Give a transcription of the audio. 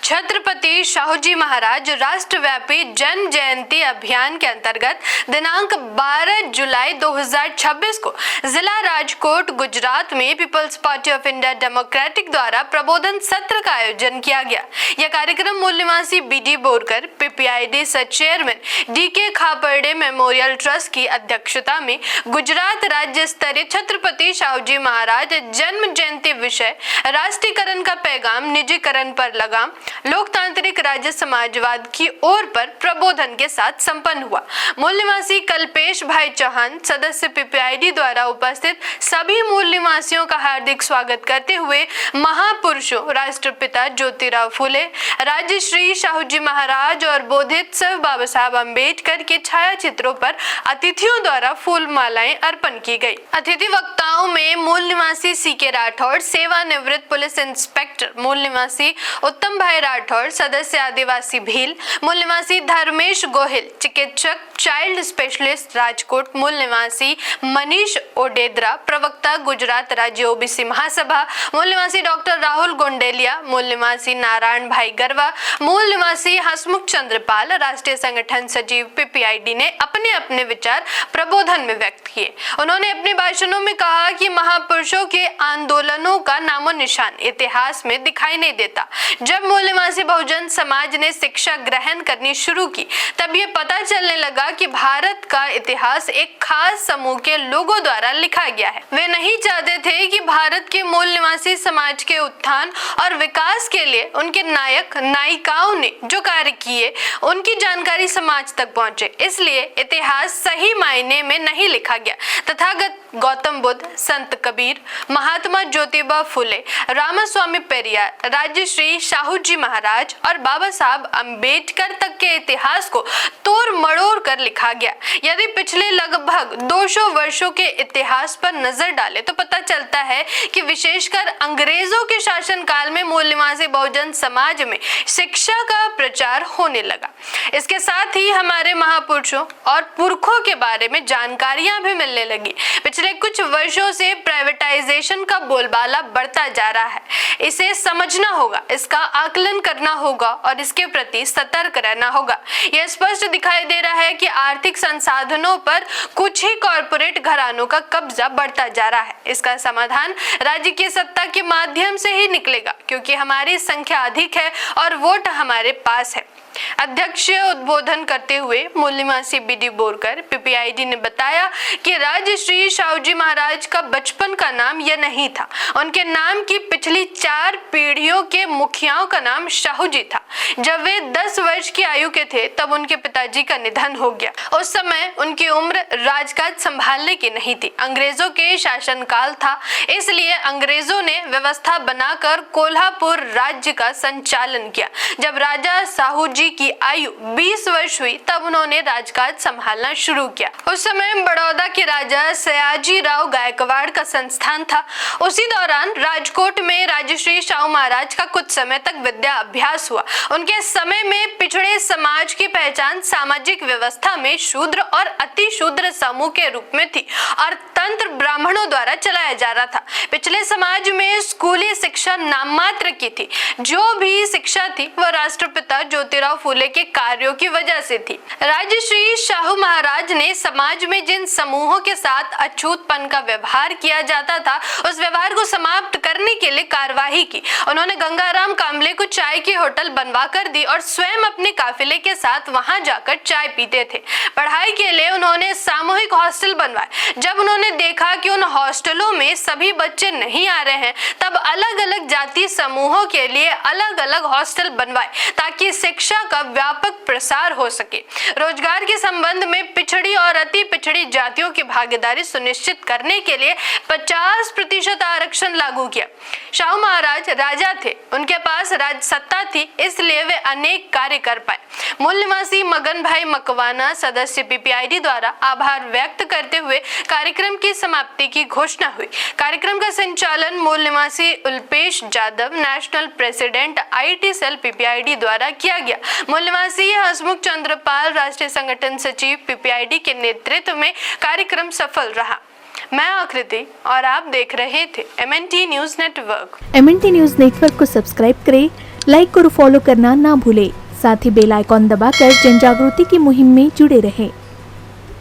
छत्रपति शाहूजी महाराज राष्ट्रव्यापी जन्म जयंती अभियान के अंतर्गत दिनांक 12 जुलाई 2026 को जिला राजकोट गुजरात में people's party of India democratic द्वारा प्रबोधन सत्र का आयोजन किया गया। यह कार्यक्रम मूल निवासी B D Borkar PPID chairman D K Khaparde memorial trust की अध्यक्षता में गुजरात राज्य स्तरीय छत्रपति शाहूजी महाराज जन्म जयंती विषय राष्ट्रीयकरण का पैगाम, निजीकरण पर लगाम, लोकतांत्रिक राज्य समाजवाद की ओर पर प्रबोधन के साथ संपन्न हुआ। मूल निवासी कल्पेश भाई चौहान सदस्य पीपीआईडी द्वारा उपस्थित सभी मूल निवासियों का हार्दिक स्वागत करते हुए महापुरुषों राष्ट्रपिता ज्योतिराव फूले, राजश्री शाहूजी महाराज और बोधिसत्व बाबा साहब अम्बेडकर के छायाचित्रों पर अतिथियों द्वारा फूल मालाएं अर्पण की गई। अतिथि वक्ताओं में मूल निवासी सीके राठौड़, सेवानिवृत्त पुलिस इंस्पेक्टर मूल निवासी उत्तम भाई राठौड़, सदस्य आदिवासी भील, मूल निवासी धर्मेश गोहिल, चिकित्सक चाइल्ड स्पेशलिस्ट राजकोट मूल निवासी मनीष ओडेद्रा, प्रवक्ता गुजरात राज्य ओबीसी महासभा मूल निवासी डॉक्टर राहुल गोंडेलिया, मूल निवासी नारायण भाई गरवा, मूल निवासी हसमुख चंद्रपाल, राष्ट्रीय संगठन सचिव पीपीआईडी ने अपने अपने विचार प्रबोधन में व्यक्त किए। उन्होंने अपने भाषणों में कहा कि महापुरुषों के आंदोलनों का नामो निशान इतिहास में दिखाई नहीं देता। जब मूल निवासी बहुजन समाज ने शिक्षा ग्रहण करनी शुरू की, तब ये पता चलने लगा कि भारत का इतिहास एक खास समूह के लोगों द्वारा लिखा गया है। वे नहीं चाहते थे कि भारत के मूल निवासी समाज के उत्थान और विकास के लिए उनके नायक नायिकाओं ने जो कार्य किए उनकी जानकारी समाज तक पहुंचे, इसलिए इतिहास सही मायने में नहीं लिखा गया। तथागत गौतम बुद्ध, संत कबीर, महात्मा ज्योतिबा फुले, रामास्वामी पेरियार, राजश्री शाहूजी महाराज और बाबा साहब अम्बेडकर तक के इतिहास को तोड़ मड़ोड़ कर लिखा गया। यदि पिछले लगभग 200 वर्षों के इतिहास पर नजर डालें तो पता चलता है कि विशेषकर अंग्रेजों के शासन काल में मूल निवासी बहुजन समाज में शिक्षा का प्रचार होने लगा। इसके साथ ही हमारे महापुरुषों और पुरखों के बारे में जानकारियां भी मिलने लगी। पिछले कुछ वर्षों से प्राइवेटाइजेशन का बोलबाला बढ़ता जा रहा है। इसे समझना होगा, इसका आकलन करना होगा और इसके प्रति सतर्क रहना होगा। यह स्पष्ट दिखाई दे रहा है कि आर्थिक संसाधनों पर कुछ ही कॉरपोरेट घरानों का कब्जा बढ़ता जा रहा है। इसका समाधान राज्य की सत्ता के माध्यम से ही निकलेगा, क्योंकि हमारी संख्या अधिक है और वोट हमारे पास है। अध्यक्ष उद्बोधन करते हुए मूल निवासी बीडी बोरकर पीपीआईडी ने बताया कि राजश्री शाहूजी महाराज का बचपन का नाम यह नहीं था। उनके नाम की पिछली 4 पीढ़ियों के मुखियाओं का नाम शाहूजी था। जब वे 10 वर्ष की आयु के थे तब उनके पिताजी का निधन हो गया। उस समय उनकी उम्र राजकाज संभालने की नहीं थी। अंग्रेजों के शासनकाल था, इसलिए अंग्रेजों ने व्यवस्था बनाकर कोल्हापुर राज्य का संचालन किया। जब राजा शाहूजी की आयु 20 वर्ष हुई तब उन्होंने राजकाज संभालना शुरू किया। उस समय बड़ौदा के राजा सयाजी राव गायकवाड़ का संस्थान था। उसी दौरान राजकोट में राजश्री शाहू महाराज का कुछ समय तक विद्या अभ्यास हुआ। उनके समय में पिछड़े समाज की पहचान सामाजिक व्यवस्था में शूद्र और अति शूद्र समूह के रूप में थी और तंत्र ब्राह्मणों द्वारा चलाया जा रहा था। पिछले समाज में स्कूली शिक्षा नाम मात्र की थी। जो भी शिक्षा थी वह राष्ट्रपिता ज्योतिराव फूले के कार्यों की वजह से थी। राजश्री शाहू महाराज ने समाज में जिन समूहों के साथ अछूतपन का व्यवहार किया जाता था, उस व्यवहार को समाप्त करने के लिए कार्यवाही की। उन्होंने गंगाराम कामले को चाय की होटल बनवा कर दी और स्वयं अपने काफिले के साथ वहां जाकर चाय पीते थे। पढ़ाई के लिए उन्होंने सामूहिक हॉस्टल बनवाए। जब उन्होंने देखा कि उन हॉस्टलों में सभी बच्चे नहीं आ रहे हैं, तब अलग अलग जाति समूहों के लिए अलग अलग हॉस्टल बनवाए ताकि शिक्षा का व्यापक प्रसार हो सके। रोजगार के संबंध में पिछड़ी और अति पिछड़ी जातियों की भागीदारी सुनिश्चित करने के लिए 50% आरक्षण लागू किया। शाहू महाराज राजा थे, उनके पास राज सत्ता थी, इसलिए वे अनेक कार्य कर पाए। मूल निवासी मगन भाई मकवाना सदस्य पीपीआईडी द्वारा आभार व्यक्त करते हुए कार्यक्रम की समाप्ति की घोषणा हुई। कार्यक्रम का संचालन मूल निवासी Ulpesh Jadhav national president IT cell PPID द्वारा किया गया। मूल निवासी हसमुख चंद्रपाल राष्ट्रीय संगठन सचिव पीपीआईडी के नेतृत्व में कार्यक्रम सफल रहा। मैं आकृति और आप देख रहे थे MNT news network. MNT news network को सब्सक्राइब करें, लाइक और फॉलो करना ना भूले। साथ ही बेल आइकॉन दबाकर जन जागृति की मुहिम में जुड़े रहें।